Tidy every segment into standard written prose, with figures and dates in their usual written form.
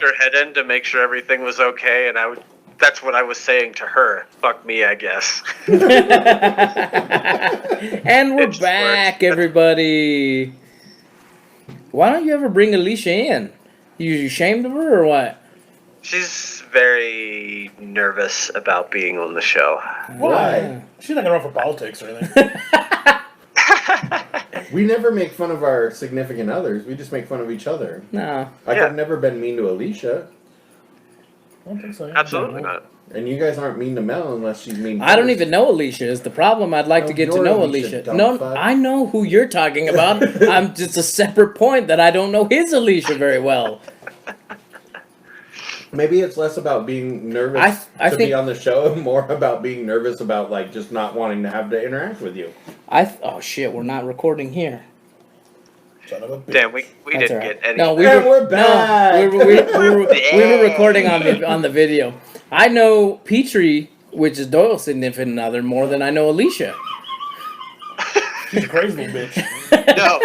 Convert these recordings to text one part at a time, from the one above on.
her head in to make sure everything was okay, and that's what I was saying to her. Fuck me, I guess. And we're back, everybody. Why don't you ever bring Alicia in? You ashamed of her or what? She's very nervous about being on the show. Why? She's not gonna run for politics or anything. We never make fun of our significant others. We just make fun of each other. No. I've never been mean to Alicia. I don't think so. Absolutely not. And you guys aren't mean to Mel unless she's mean I don't first. even know Alicia is the problem. I'd like to get to you're know Alicia, Alicia. No, fuck. I know who you're talking about. I'm just a separate point that I don't know his Alicia very well. Maybe it's less about being nervous I to think- be on the show and more about being nervous about like just not wanting to have to interact with you. Oh shit, we're not recording here. Son of a bitch. Damn, we That's didn't all right. get any. No, we're back. No, we were recording on the video. I know Petrie, which is Doyle's significant other, more than I know Alicia. She's a crazy little bitch. No.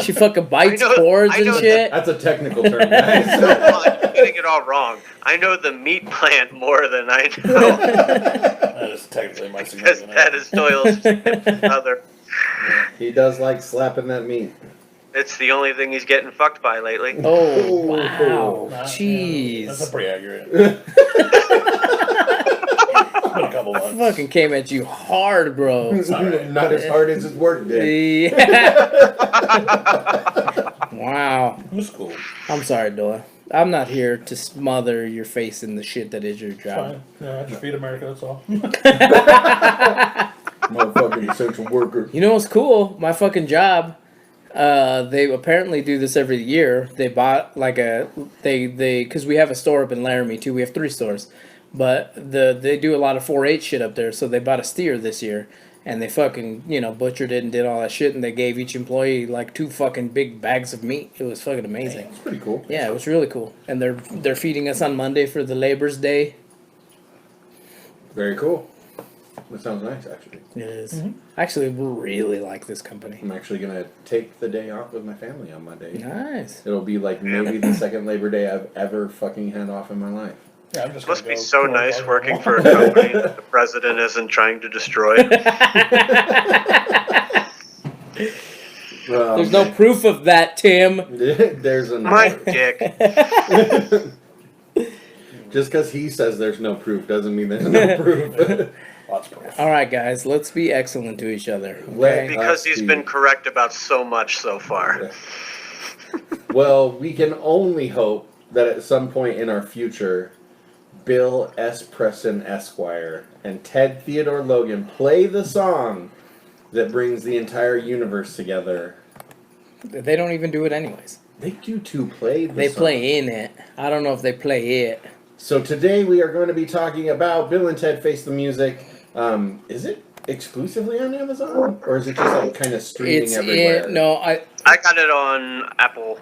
She fucking bites I know- cords I and know shit. That's a technical term, guys. Well, I'm getting it all wrong. I know the meat plant more than I know. That is technically my Because significant that other. is Doyle's other. He does like slapping that meat. It's the only thing he's getting fucked by lately. Oh, wow. Nah, Jeez. yeah, that's pretty accurate. It's been a couple I months. fucking came at you hard, bro. Not as hard as his work did. Yeah. Wow. It was cool. I'm sorry, Doyle. I'm not here to smother your face in the shit that is your job. Fine. Yeah, I just feed America, that's all. Motherfucking essential worker. You know what's cool? My fucking job. They apparently do this every year. They bought like because we have a store up in Laramie too. We have 3 stores, but they do a lot of 4-H shit up there. So they bought a steer this year, and they fucking butchered it and did all that shit, and they gave each employee like 2 fucking big bags of meat. It was fucking amazing. It's pretty cool. Yeah, it was really cool. And they're feeding us on Monday for the Labor's Day. Very cool. That sounds nice, actually. It is. I actually really like this company. I'm actually gonna take the day off with my family on Monday. Nice. It'll be like maybe the second Labor Day I've ever fucking had off in my life. Yeah, I'm just It must gonna be go so tour nice Baltimore. working for a company that the president isn't trying to destroy. There's no proof of that, Tim. There's a My dick. Just because he says there's no proof doesn't mean there's no proof. Lots of proof. All right, guys, let's be excellent to each other. Let- Okay? Because he's been correct about so much so far. Well, we can only hope that at some point in our future, Bill S. Preston Esquire and Ted Theodore Logan play the song that brings the entire universe together. They don't even do it anyways. They do too play the They song. play in it. I don't know if they play it. So today we are going to be talking about Bill and Ted Face the Music. Is it exclusively on Amazon? Or is it just like kind of streaming It's everywhere? I I got it on Apple.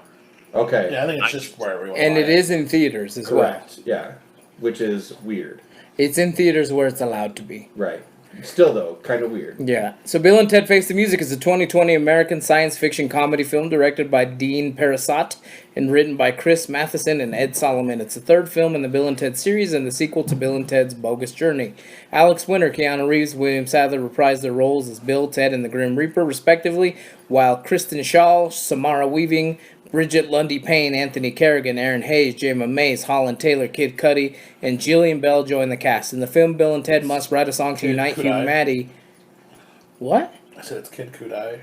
Okay. Yeah, I think it's just wherever you want and to it is in theaters as Correct. Yeah. Which is weird. well. It's in theaters where it's allowed to be. Right. Still though, kind of weird. Yeah. So Bill and Ted Face the Music is a 2020 American science fiction comedy film directed by Dean Parasat and written by Chris Matheson and Ed Solomon. It's the 3rd film in the Bill and Ted series and the sequel to Bill and Ted's Bogus Journey. Alex Winter, Keanu Reeves, William Sadler reprised their roles as Bill, Ted, and the Grim Reaper, respectively, while Kristen Schaal, Samara Weaving, Bridget Lundy-Paine, Anthony Kerrigan, Aaron Hayes, Jayma Mays, Holland Taylor, Kid Cudi, and Jillian Bell join the cast. In the film, Bill and Ted must write a song to Kid unite Cudi. humanity. What? I said it's Kid Kudai.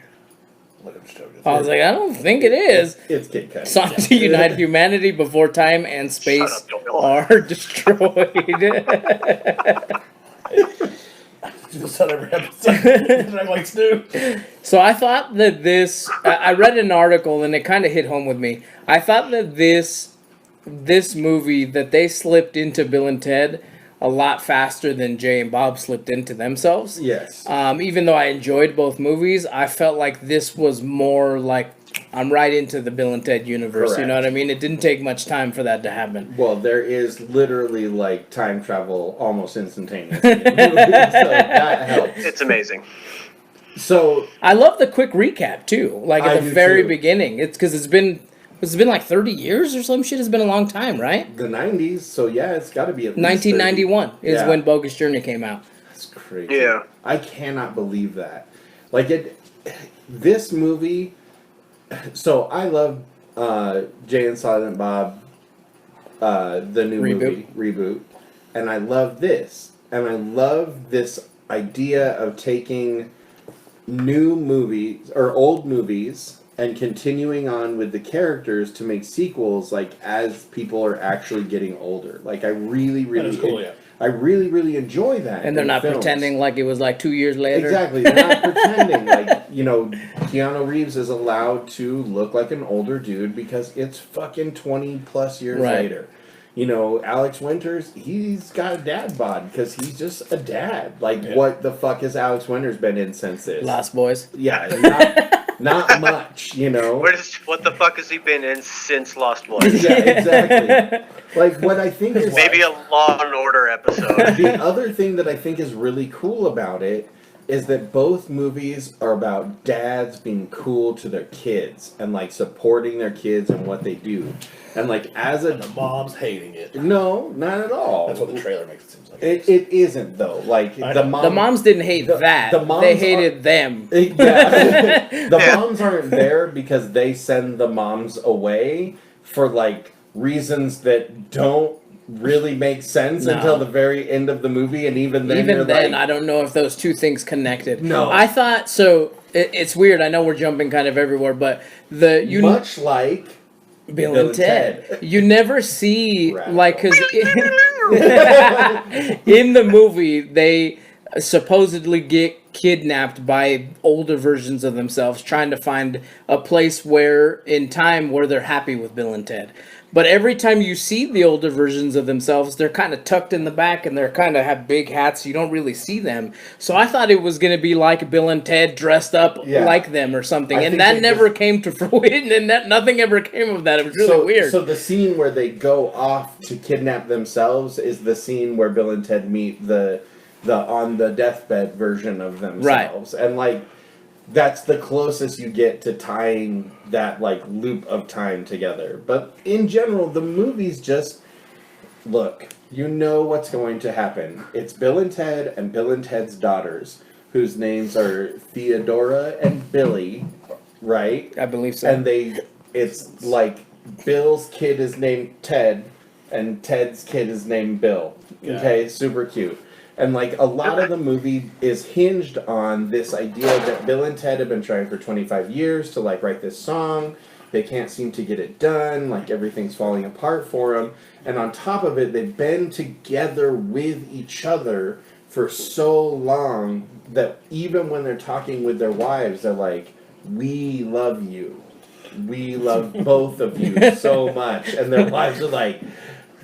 Look, I'm just joking. I was like, I don't think it is. It's Kid Cudi. Song to unite humanity before time and space Shut up, Doyle. are destroyed. Do this on every episode. I'm like, Stu. So I thought that this... I read an article and it kind of hit home with me. I thought that this movie, that they slipped into Bill and Ted a lot faster than Jay and Bob slipped into themselves. Yes. Even though I enjoyed both movies, I felt like this was more like I'm right into the Bill and Ted universe. Correct. You know what I mean? It didn't take much time for that to happen. Well, there is literally like time travel almost instantaneously. So that helps. It's amazing. So I love the quick recap too. Like I at the do very too. beginning. It's because it's been It's been like 30 years or some shit. It's been a long time, right? The 90s, so yeah, it's got to be at least 1991 is Yeah. when Bogus Journey came out. That's crazy. Yeah. I cannot believe that. Like, this movie, so I love Jay and Silent Bob, the new movie, Reboot, and I love this. And I love this idea of taking new movies, or old movies, and continuing on with the characters to make sequels, like, as people are actually getting older. Like, I really, really, That is cool, yeah. I really, really enjoy that. And they're in not films. pretending like it was like 2 years later. Exactly, they're not pretending. Like, you know, Keanu Reeves is allowed to look like an older dude because it's fucking 20 plus years later. You know, Alex Winters, he's got a dad bod because he's just a dad. Like, what the fuck has Alex Winters been in since this? Lost Boys. Yeah, not much, you know. What the fuck has he been in since Lost Boys? Yeah, exactly. Like, what I think is... Maybe a Law and Order episode. The other thing that I think is really cool about it is that both movies are about dads being cool to their kids and, like, supporting their kids and what they do. And, like, as a... And the mom's hating it. No, not at all. That's what the trailer makes it seem like. It isn't, though. Like, the moms didn't hate that. The moms they hated them. Yeah. The moms aren't there because they send the moms away for, like, reasons that don't really make sense until the very end of the movie, and even then, I don't know if those two things connected. No. I thought so. It's weird. I know we're jumping kind of everywhere, but much like Bill and Ted. You never see Radical. like because in the movie they supposedly get kidnapped by older versions of themselves, trying to find a place where in time where they're happy with Bill and Ted. But every time you see the older versions of themselves, they're kind of tucked in the back and they're kind of have big hats. You don't really see them. So I thought it was going to be like Bill and Ted dressed up like them or something. And that never came to fruition, and nothing ever came of that. It was really weird. So the scene where they go off to kidnap themselves is the scene where Bill and Ted meet the on the deathbed version of themselves. Right. And, like, that's the closest you get to tying that, like, loop of time together. But in general, the movies just... Look, you know what's going to happen. It's Bill and Ted and Bill and Ted's daughters, whose names are Theodora and Billy, right? I believe so. And it's like Bill's kid is named Ted, and Ted's kid is named Bill. Yeah. Okay, super cute. And, like, a lot of the movie is hinged on this idea that Bill and Ted have been trying for 25 years to, like, write this song. They can't seem to get it done. Like, everything's falling apart for them. And on top of it, they've been together with each other for so long that even when they're talking with their wives, they're like, we love you. We love both of you so much. And their wives are like...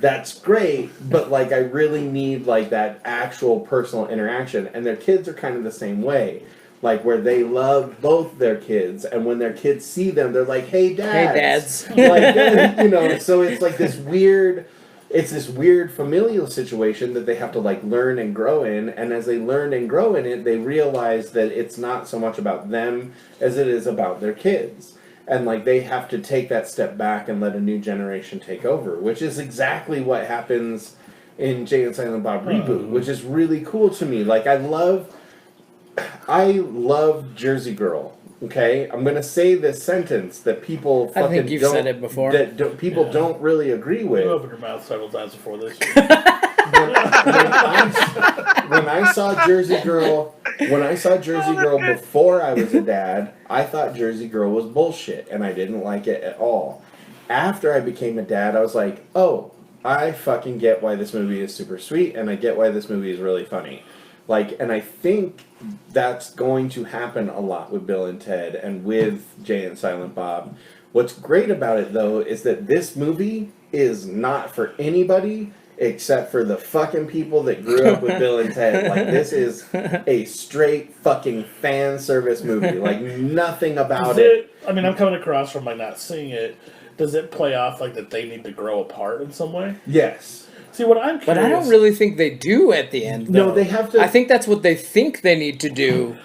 That's great, but, like, I really need, like, that actual personal interaction. And their kids are kind of the same way. Like, where they love both their kids, and when their kids see them, they're like, hey, dads. Hey, dads. Like, you know, so it's, like, this weird familial situation that they have to, like, learn and grow in. And as they learn and grow in it, they realize that it's not so much about them as it is about their kids. And, like, they have to take that step back and let a new generation take over, which is exactly what happens in Jay and Silent Bob Reboot, which is really cool to me. Like, I love Jersey Girl, okay? I'm going to say this sentence that people fucking I think you've said it before. That people don't really agree with. You opened your mouth several times before this. When I saw Jersey Girl before I was a dad, I thought Jersey Girl was bullshit, and I didn't like it at all. After I became a dad, I was like, oh, I fucking get why this movie is super sweet, and I get why this movie is really funny. Like, and I think that's going to happen a lot with Bill and Ted and with Jay and Silent Bob. What's great about it, though, is that this movie is not for anybody except for the fucking people that grew up with Bill and Ted. Like, this is a straight fucking fan service movie. Like, nothing about it. I mean, I'm coming across from, like, not seeing it. Does it play off, like, that they need to grow apart in some way? Yes. See, what I'm curious... But I don't really think they do at the end, though. No, they have to... I think that's what they think they need to do.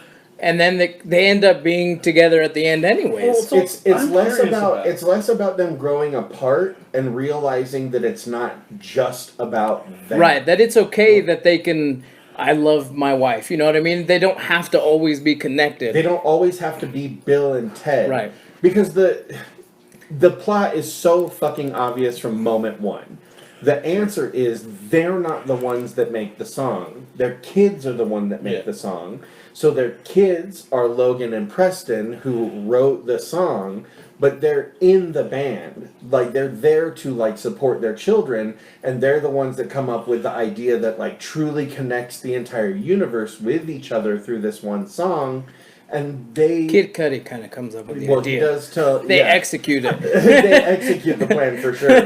and then they end up being together at the end anyways. Well, It's I'm less curious about it. it's less about them growing apart and realizing that it's not just about them. Right, that it's okay that they can. I love my wife. You know what I mean? They don't have to always be connected. They don't always have to be Bill and Ted. Right. Because the plot is so fucking obvious from moment one. The answer is they're not the ones that make the song. Their kids are the one that make the song. So their kids are Logan and Preston, who wrote the song, but they're in the band. Like, they're there to, like, support their children, and they're the ones that come up with the idea that, like, truly connects the entire universe with each other through this one song. And they... Kid Cudi kind of comes up with the Well, idea. he does tell... They execute it. They execute the plan for sure.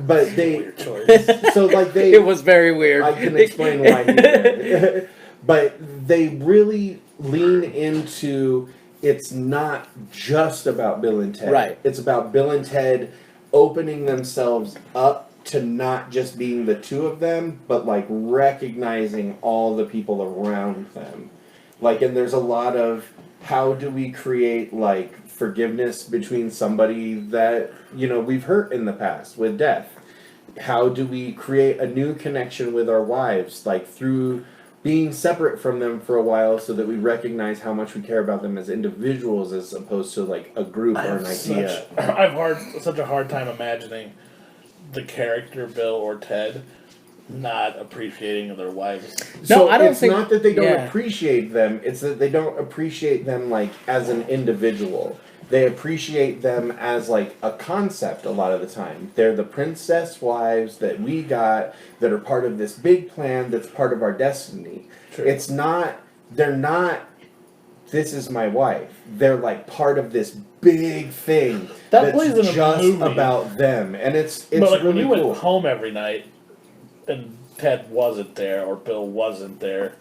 But they... Weird choice. So, like, they... It was very weird. I can explain why he did. But they really lean into it's not just about Bill and Ted. Right. It's about Bill and Ted opening themselves up to not just being the two of them, but like recognizing all the people around them. Like, and there's a lot of how do we create like forgiveness between somebody that, you know, we've hurt in the past with death. How do we create a new connection with our wives, like through being separate from them for a while so that we recognize how much we care about them as individuals as opposed to like a group or an idea. I've such a hard time imagining the character Bill or Ted not appreciating their wives. So I don't it's think- not that they don't yeah. appreciate them, it's that they don't appreciate them like as an individual. They appreciate them as like a concept a lot of the time. They're the princess wives that we got that are part of this big plan that's part of our destiny. True. It's not, they're not, this is my wife. They're like part of this big thing That that's plays in a just movie. about them. And it's But like really when you cool. went home every night and Ted wasn't there or Bill wasn't there,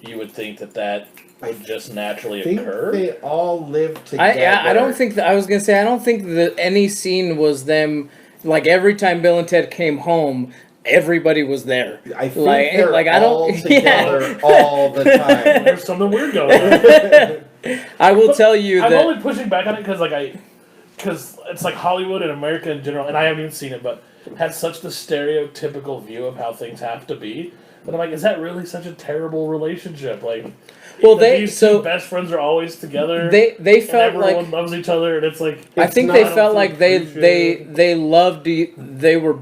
you would think that would just naturally I think occur. they all live together. I don't think that, I was gonna say I don't think that any scene was them like every time Bill and Ted came home, everybody was there. I think like they're I all don't yeah. together all the time. There's something weird going on. I will tell you I'm that only pushing back on it because it's like Hollywood and America in general, and I haven't even seen it, but has such the stereotypical view of how things have to be. But I'm like, is that really such a terrible relationship? Like, Well, these two best friends are always together. they and felt everyone like loves each other, and it's like I think they not felt like they appreciated. loved they were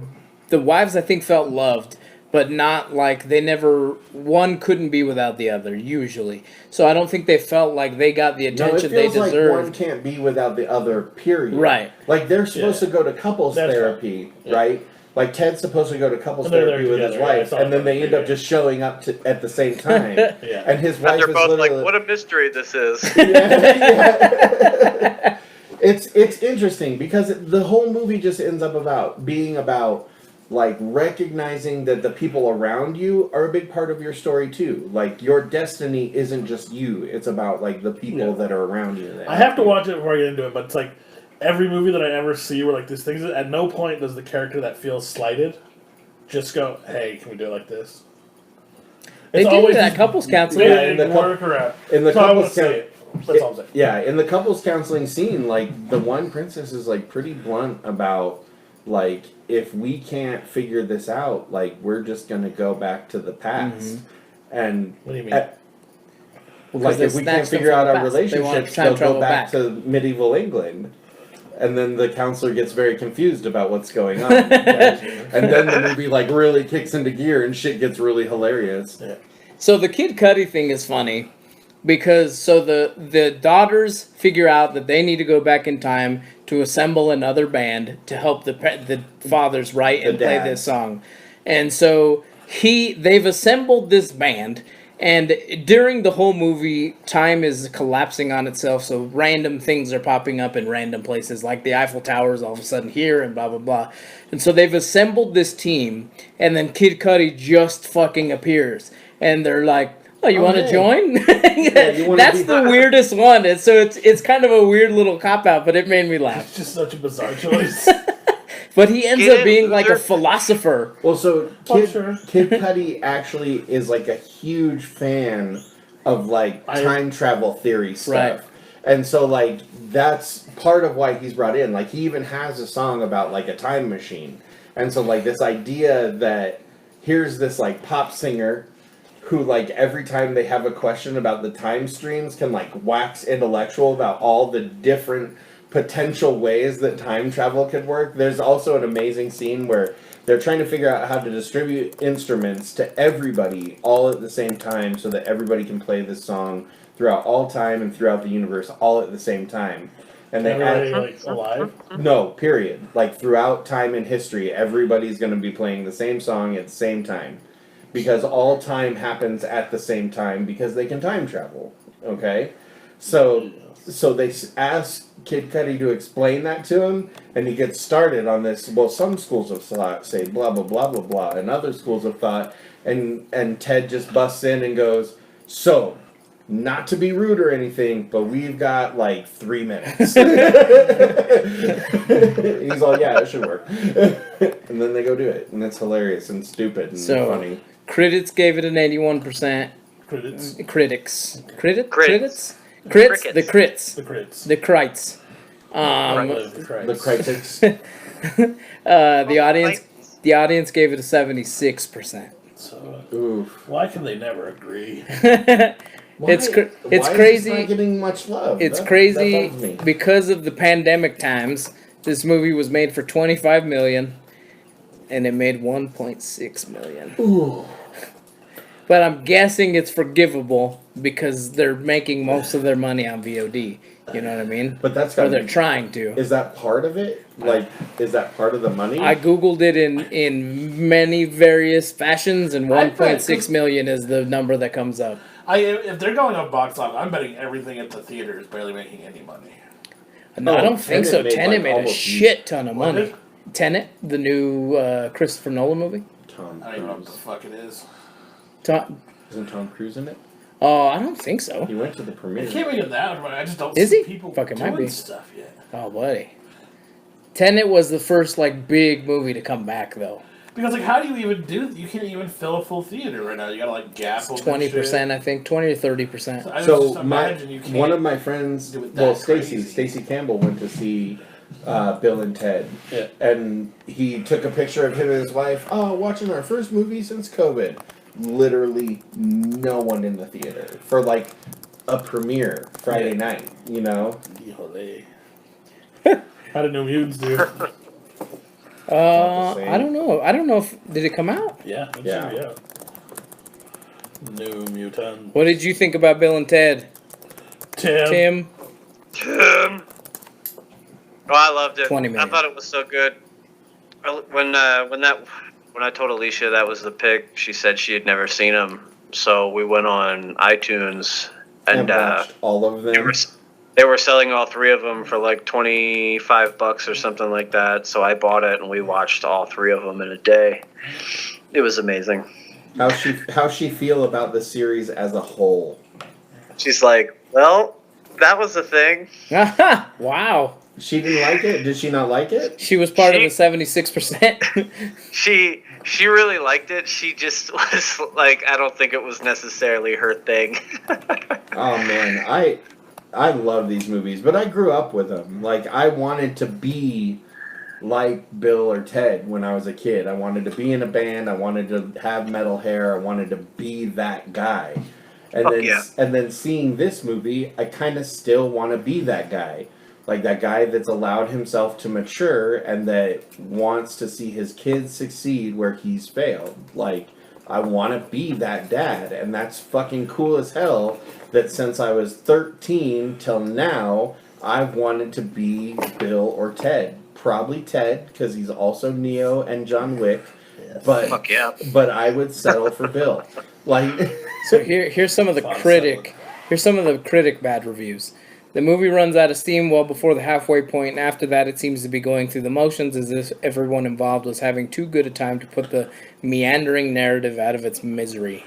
the wives I think felt loved, but not like they never one couldn't be without the other usually. So I don't think they felt like they got the No, it attention they feels like deserved. one can't be without the other, period. Right. Like they're supposed Yeah. to go to couples That's therapy, right. Yeah. right? Like Ted's supposed to go to couples And they're therapy there with his together, yeah, I wife, saw and then that. they end up just showing up at the same time. Yeah. And his wife And they're is both like, literally what a mystery this is. yeah. It's interesting because the whole movie just ends up being about like recognizing that the people around you are a big part of your story too. Like your destiny isn't just you; it's about like the people Yeah. that are around you. I have to watch it before I get into it, but it's like every movie that I ever see where like these things, at no point does the character that feels slighted just go, "Hey, can we do it like this?" They It's do always that just- couples counseling. Yeah, in the work around. in the So I couples won't say it. That's all I'm saying. Yeah, in the couples counseling scene, like the one princess is like pretty blunt about like if we can't figure this out, like we're just gonna go back to the past. And What do you mean? like they if we can't snatched them figure from out the our past. They want relationships, time they'll travel go back back. to medieval England. And then the counselor gets very confused about what's going on. And then the movie like really kicks into gear and shit gets really hilarious. Yeah. So the Kid Cudi thing is funny because the daughters figure out that they need to go back in time to assemble another band to help the fathers write and The play dads. this song. And so they've assembled this band, and during the whole movie, time is collapsing on itself, so random things are popping up in random places, like the Eiffel Tower is all of a sudden here, and blah, blah, blah. And so they've assembled this team, and then Kid Cudi just fucking appears. And they're like, oh, you want to hey. join? you wanna That's be- the weirdest one. And so it's kind of a weird little cop-out, but it made me laugh. It's just such a bizarre choice. But he ends Get up in, being like a loser. philosopher. Well, so Oh, sure. Kid Cudi actually is like a huge fan of like time travel theory stuff. Right. And so like that's part of why he's brought in. Like he even has a song about like a time machine. And so like this idea that here's this like pop singer who like every time they have a question about the time streams can like wax intellectual about all the different potential ways that time travel could work. There's also an amazing scene where they're trying to figure out how to distribute instruments to everybody all at the same time so that everybody can play this song throughout all time and throughout the universe all at the same time. And they Everybody like alive? no, period. Like throughout time and history, everybody's going to be playing the same song at the same time. Because all time happens at the same time because they can time travel. Okay? So they ask Kid Cudi to explain that to him, and he gets started on this. Well, some schools of thought say blah blah blah blah blah, and other schools of thought, and Ted just busts in and goes, "So, not to be rude or anything, but we've got like 3 minutes." He's all, "Yeah, it should work," and then they go do it, and it's hilarious and stupid and funny. Critics gave it an 81%. Critics. Critics. Critics? Crits. Crits? The Crickets. crits. The crits. The crites. The critics. The audience gave it a 76%. So, Oof. why can they never agree? It's Why is crazy. this not getting much love? It's That crazy bugs me. because of the pandemic times. This movie was made for $25 million, and it made $1.6 million. Ooh. But I'm guessing it's forgivable because they're making most of their money on VOD. You know what I mean? But that's or got they're trying to. Is that part of it? Like, is that part of the money? I googled it in many various fashions, and I bet, 1.6 million is the number that comes up. If they're going on box office, I'm betting everything at the theater is barely making any money. No, I don't think so. Tenet made, Tenet like, made a almost- shit ton of What money. is- Tenet, the new Christopher Nolan movie. Tom I don't even know what Cruise. the fuck it is. Isn't Tom Cruise in it? Oh, I don't think so. He went to the premiere. I can't make it that, but I just don't Is see he? people Fuck, it might doing be. stuff yet. Oh, buddy. Tenet was the first like big movie to come back though. Because like, how do you even do? You can't even fill a full theater right now. You gotta like gap over 20%, I think, 20 or 30%. I So just imagine you can't. one of my friends, do it that well, crazy. Stacy Campbell went to see Bill and Ted, Yeah. and he took a picture of him and his wife. Oh, watching our first movie since COVID. Literally no one in the theater for like a premiere Friday night. You know. Yole. How did New Mutants do? same. I don't know. I don't know if did it come out. Yeah. I'm Yeah. Sure, yeah. New Mutant. What did you think about Bill and Ted, Tim? Oh, I loved it. 20 million. I thought it was so good. When I told Alicia that was the pick, she said she had never seen him. So we went on iTunes and watched all of them. they were selling all 3 of them for like $25 or something like that. So I bought it and we watched all 3 of them in a day. It was amazing. How she feel about the series as a whole? She's like, well, that was the thing. Wow. She didn't like it? Did she not like it? She was part of the 76%. She really liked it. She just was like, I don't think it was necessarily her thing. Oh man, I love these movies, but I grew up with them. Like I wanted to be like Bill or Ted when I was a kid. I wanted to be in a band. I wanted to have metal hair. I wanted to be that guy. And then seeing this movie, I kind of still want to be that guy. Like that guy that's allowed himself to mature and that wants to see his kids succeed where he's failed. Like, I want to be that dad. And that's fucking cool as hell that since I was 13 till now, I've wanted to be Bill or Ted. Probably Ted, because he's also Neo and John Wick. Yes. But, Fuck yeah. but I would settle for Bill. Like, So here's some of the critic bad reviews. The movie runs out of steam well before the halfway point, and after that it seems to be going through the motions as if everyone involved was having too good a time to put the meandering narrative out of its misery.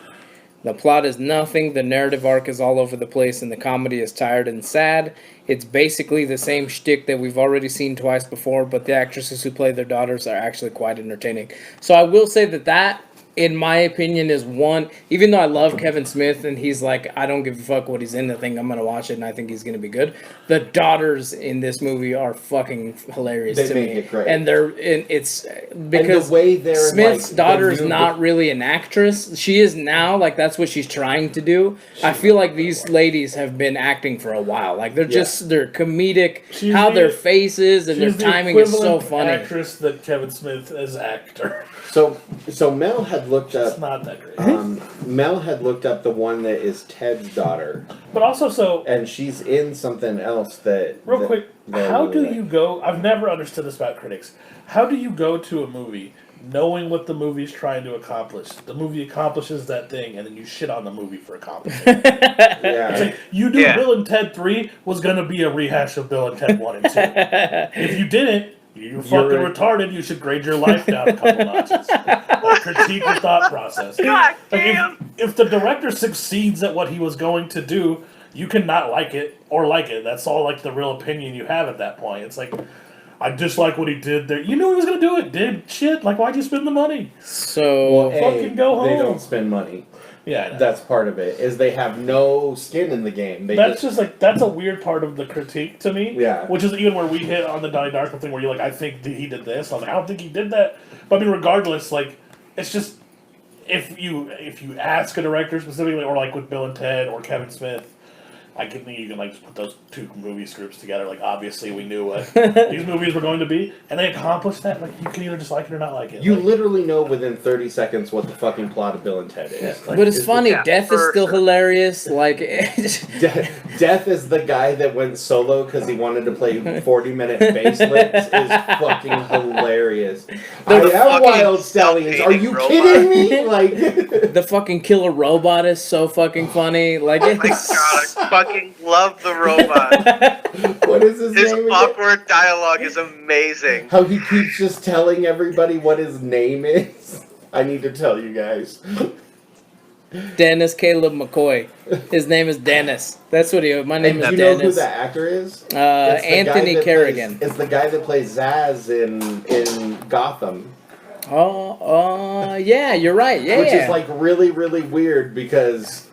The plot is nothing, the narrative arc is all over the place, and the comedy is tired and sad. It's basically the same shtick that we've already seen twice before, but the actresses who play their daughters are actually quite entertaining. So I will say that in my opinion, is one. Even though I love Kevin Smith and he's like, I don't give a fuck what he's in. I think I'm gonna watch it and I think he's gonna be good. The daughters in this movie are fucking hilarious They to make me, it great. and it's because and the way they're, Smith's like, daughter the is new- not really an actress. She is now, like that's what she's trying to do. I feel like these ladies have been acting for a while. Like they're just they're comedic. She's How the- their faces and their She's the timing is so equivalent funny. actress that Kevin Smith as actor. So Mel had looked It's up. not that great. Mel had looked up the one that is Ted's daughter, But also, so and she's in something else that. real that- quick, that I how really do like. you go? I've never understood this about critics. How do you go to a movie knowing what the movie's trying to accomplish? The movie accomplishes that thing, and then you shit on the movie for accomplishing it. It's Yeah. like, you knew Yeah. Bill and Ted 3 was going to be a rehash of Bill and Ted 1 and 2. If you didn't, you're fucking You're- retarded. You should grade your life down a couple notches. Like, critique your thought process. God Like, damn. if the director succeeds at what he was going to do, you can not like it or like it. That's all like the real opinion you have at that point. It's like, I dislike what he did there. You knew he was going to do it. Did shit. Like, why'd you spend the money? So Fucking go They home. don't spend money. Yeah, I know. That's part of it. Is they have no skin in the game. They That's just like, that's a weird part of the critique to me. Yeah. Which is even where we hit on the Donnie Darko thing where you're like, I think that he did this. I was like, I don't think he did that. But I mean, regardless, like, it's just, if you ask a director specifically, or like with Bill and Ted or Kevin Smith, I can think you can like just put those two movie scripts together. Like, obviously we knew what these movies were going to be, and they accomplished that. Like, you can either just like it or not like it. You Like, literally know within 30 seconds what the fucking plot of Bill and Ted is. Yeah. Like, but it's funny. Yeah, Death is for still sure. hilarious. Like, Death is the guy that went solo because he wanted to play 40-minute bass licks is fucking hilarious. I The have fucking wild stallions. Are you self-hating kidding me? Like, the fucking killer robot is so fucking funny. Like, Oh my it's, god, I fucking love the robot. what is his His name again? awkward dialogue is amazing. How he keeps just telling everybody what his name is. I need to tell you guys. Dennis Caleb McCoy. His name is Dennis. That's what he. My name And is do you know who Dennis. the actor is? It's the Anthony guy that Kerrigan. It's the guy that plays Zaz in Gotham. Yeah, you're right. Yeah, Which yeah. is like really, really weird because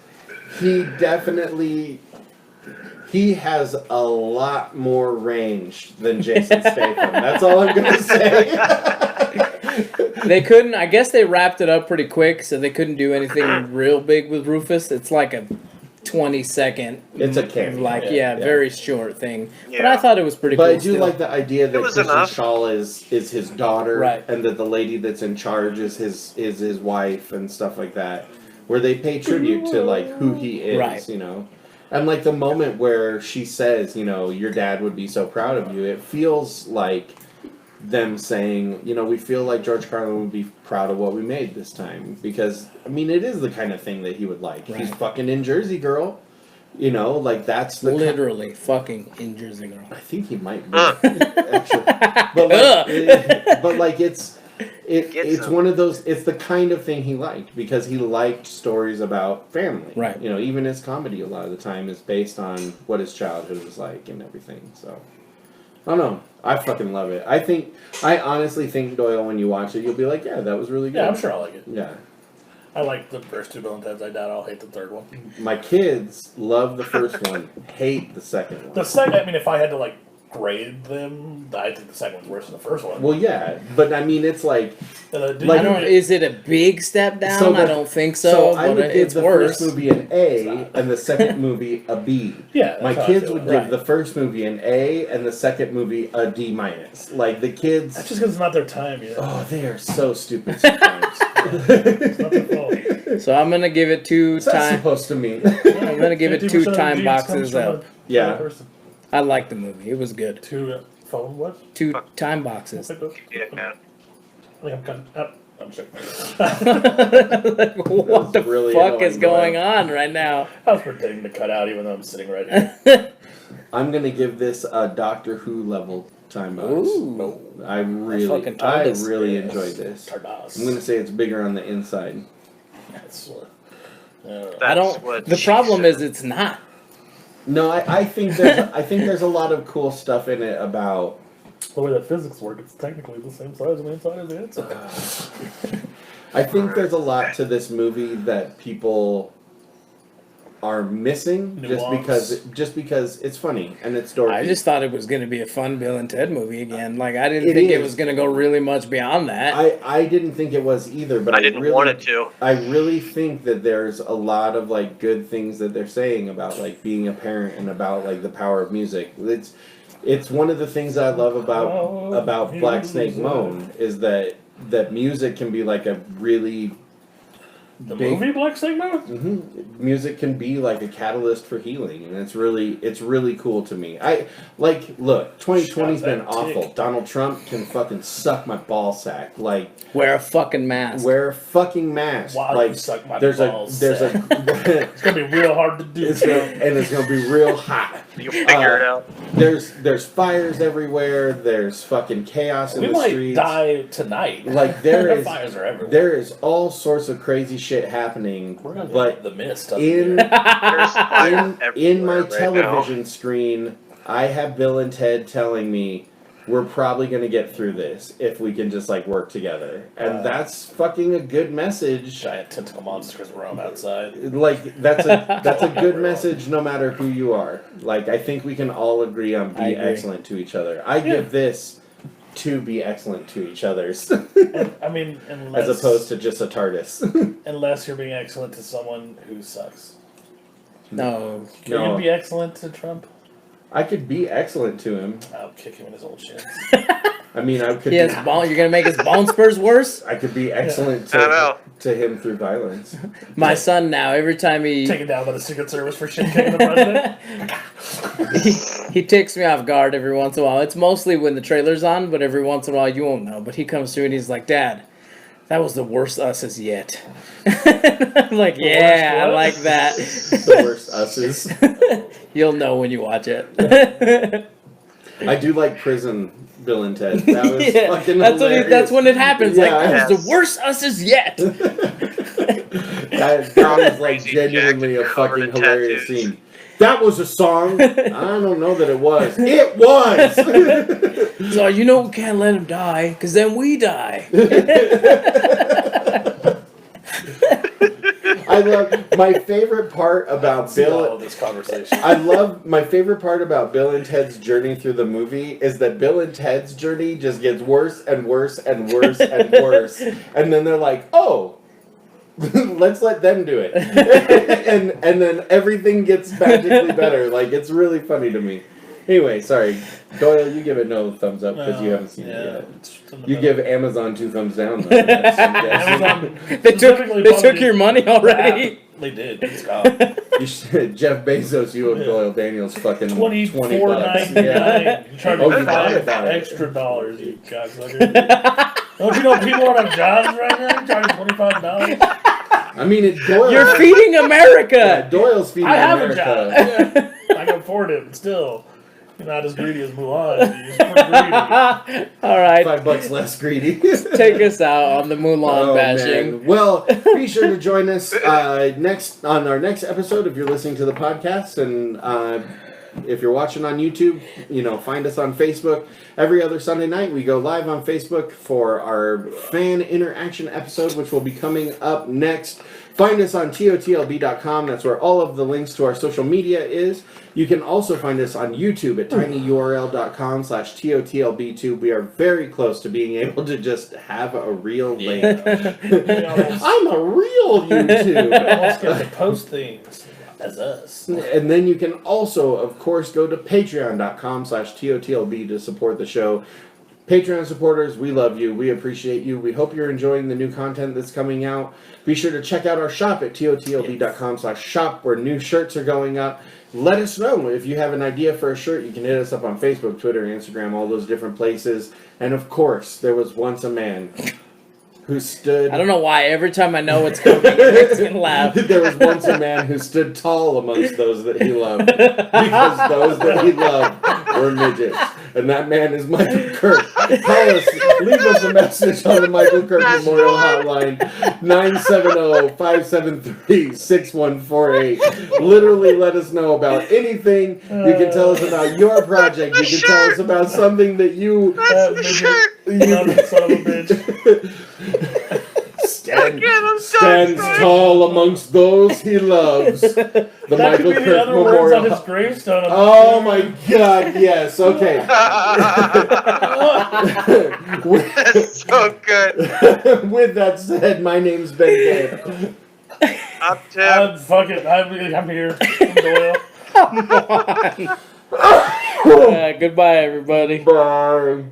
he definitely has a lot more range than Jason Statham. That's all I'm gonna say. They couldn't. I guess they wrapped it up pretty quick, so they couldn't do anything real big with Rufus. It's like a 20-second. It's a cameo. Like Yeah. very short thing. But Yeah. I thought it was pretty But cool. I do still. like the idea that It was Kristen enough. Shaw is his daughter, Right. and that the lady that's in charge is his wife and stuff like that, where they pay tribute to like who he is, Right. you know. And like the moment where she says, you know, your dad would be so proud of you, it feels like them saying, you know, we feel like George Carlin would be proud of what we made this time. Because, I mean, it is the kind of thing that he would like. Right. He's fucking in Jersey Girl. You know, like that's the Literally fucking in Jersey Girl. I think he might be actually, but like it's some. one of those. It's the kind of thing he liked because he liked stories about family. Right. You know, even his comedy a lot of the time is based on what his childhood was like and everything. So I don't know. I fucking love it. I honestly think, Doyle, when you watch it, you'll be like, yeah, that was really good. yeah, I'm sure I'll like it. Yeah. I like the first two Bill and Ted's. I doubt I'll hate the third one. My kids love the first one, hate the second one. The second, I mean, if I had to like grade them, I think the second one's worse than the first one. Well, yeah, but I mean, it's like Did like- I don't. Is it a big step down? So I the- don't think so. I but would give it's the worse. first movie an A and the second movie a B. Yeah, My that's how I kids feel would about it. give the first movie an A and the second movie a D minus. Like the That's kids, just because it's not their time yet. oh, they are so stupid sometimes. It's not their fault. So I'm gonna give it two What's that time. supposed to mean? I'm gonna give it 50% two of the time genes boxes comes from up. the Yeah. other person. I like the movie. It was good. Two phone what? Two time boxes. Yeah. I think I'm kind of. I'm checking. What the was really fuck annoying, is going boy. on right now? I was pretending to cut out even though I'm sitting right here. I'm gonna give this a Doctor Who level time box. Ooh. I really fucking TARDIS. enjoyed this. Tardas. I'm gonna say it's bigger on the inside. That's, I don't. what The she problem said. is it's not. No, I think there's a lot of cool stuff in it about. the way that physics work, it's technically the same size on the inside as the outside. I think there's a lot to this movie that people are missing just because it's funny and it's dorky. I just thought it was going to be a fun Bill and Ted movie again. Like, I didn't think it was going to go really much beyond that. I didn't think it was either, but I didn't want it to. I really think that there's a lot of like good things that they're saying about like being a parent and about like the power of music. It's one of the things I love about Black Snake Moan is that music can be like a really movie Black Snake Moan? Mm-hmm. Music can be like a catalyst for healing, and it's really cool to me. I like look, 2020's been awful. Donald Trump can fucking suck my ball sack. Like wear a fucking mask. Wear a fucking mask. Why like you suck my there's balls a it's gonna be real hard to do. And it's gonna be real hot. You figure it out. There's fires everywhere. There's fucking chaos in the streets. We might die tonight. Like there fires are everywhere. There is all sorts of crazy shit happening. We're gonna but the mist in my right television now. screen, I have Bill and Ted telling me we're probably gonna get through this if we can just like work together, and that's fucking a good message. Giant tentacle monsters roam outside. Like that's a good message no matter who you are. Like I think we can all agree on be excellent to each other. I give this to be excellent to each other's. I mean, as opposed to just a TARDIS. Unless you're being excellent to someone who sucks. No. Can you be excellent to Trump? I could be excellent to him. I'll kick him in his old shit. I mean, I could. You're gonna make his bone spurs worse. I could be excellent to him through violence. My son now, every time he taken down by the Secret Service for shit kicking the president. he takes me off guard every once in a while. It's mostly when the trailer's on, but every once in a while you won't know. But he comes through and he's like, "Dad, that was the worst us's yet." I'm like, yeah, I like that. The worst us's. You'll know when you watch it. I do like Prison Bill and Ted. That was fucking hilarious. That's when it happens. Yeah, like, that was the worst us's yet. that was like genuinely a fucking hilarious scene. That was a song. I don't know that it was. It was. So you know we can't let him die, because then we die. I love my favorite part about Bill. This conversation. My favorite part about Bill and Ted's journey through the movie is that Bill and Ted's journey just gets worse and worse and worse and worse, and then they're like, "Oh, let's let them do it," and then everything gets magically better. Like it's really funny to me. Anyway, sorry, Doyle, you give it no thumbs up because you haven't seen it yet. You give Amazon 2 thumbs down. Though. Amazon they took your money already. They did. It's gone. Jeff Bezos, you owe Doyle Daniels fucking $24.99. Yeah. You charge me $5 extra dollars, you cocksucker. Don't you know people don't have jobs right now? You charge $25. I mean, Doyle. You're feeding America. Yeah, Doyle's feeding America. I have a job. Yeah. I can afford it, but still. You're not as greedy as Mulan. You're pretty greedy. All right. $5 less greedy. Take us out on the Mulan bashing. Man. Well, be sure to join us next on our next episode if you're listening to the podcast, and if you're watching on YouTube, find us on Facebook. Every other Sunday night, we go live on Facebook for our fan interaction episode, which will be coming up next. Find us on TOTLB.com. That's where all of the links to our social media is. You can also find us on YouTube at tinyurl.com/TOTLB2. We are very close to being able to just have a real link. I'm a real YouTube. Almost get to post things as us. And then you can also, of course, go to patreon.com/TOTLB to support the show. Patreon supporters, we love you. We appreciate you. We hope you're enjoying the new content that's coming out. Be sure to check out our shop at TOTLB.com/shop where new shirts are going up. Let us know if you have an idea for a shirt. You can hit us up on Facebook, Twitter, Instagram, all those different places. And of course, there was once a man who stood... I don't know why. Every time I know what's coming, it makes me laugh. There was once a man who stood tall amongst those that he loved. Because those that he loved were midgets. And that man is Michael Kirk. Call us. Leave us a message on the Michael Kirk Memorial Hotline. 970-573-6148. Literally let us know about anything. You can tell us about your project. You can tell us about something that you... Son of a bitch. I'm stands done. tall amongst those he loves. The That Michael could be Kirk the other words on his Memorial. gravestone. Oh my God! Yes. Okay. That's so good. With that said, my name's Ben Dave. I'm Tim. Fuck it. I'm here. I'm Doyle. Goodbye, everybody. Bye.